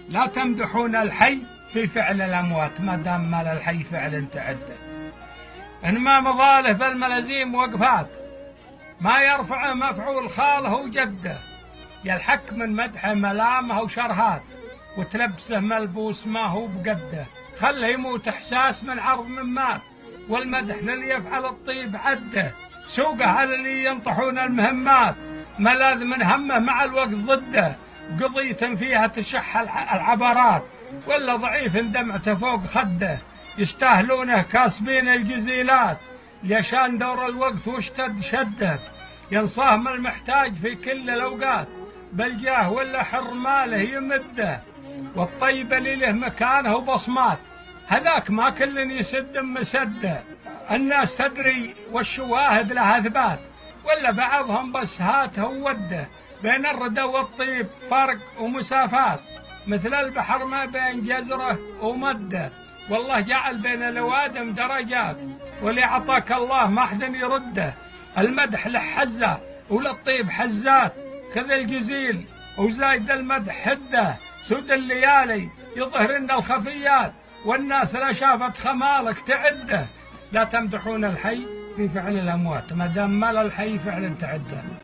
لا تمدحون الحي في فعل الأموات ما دام مال الحي فعل تعدى. إنما مظاله بالملازيم وقفات ما يرفعه مفعول خاله وجده، يلحك من مدحه ملامه وشرهات وتلبسه ملبوس ما هو بقده. خله يموت إحساس من عرض من مات، والمدح للي يفعل الطيب عده. سوقه على اللي ينطحون المهمات، ملاذ من همه مع الوقت ضده. قضية فيها تشح العبرات، ولا ضعيف دمعته فوق خده. يستاهلونه كاسبين الجزيلات، ليشان دور الوقت واشتد شده. ينصاهم المحتاج في كل الأوقات، بالجاه ولا حر ماله يمده. والطيب اللي له مكانه وبصمات، هذاك ما كل يسد مسده. الناس تدري والشواهد له أثبات، ولا بعضهم بس هاته ووده. بين الردى والطيب فرق ومسافات، مثل البحر ما بين جزره ومده. والله جعل بين الأوادم درجات، واللي أعطاك الله ما حد يرده. المدح له حزة وللطيب حزات، خذ الجزيل وزايد المدح حده. سود الليالي يظهر إن الخفيات، والناس لا شافت خمالك تعده. لا تمدحون الحي في فعل الأموات ما دام مال الحي فعل تعده.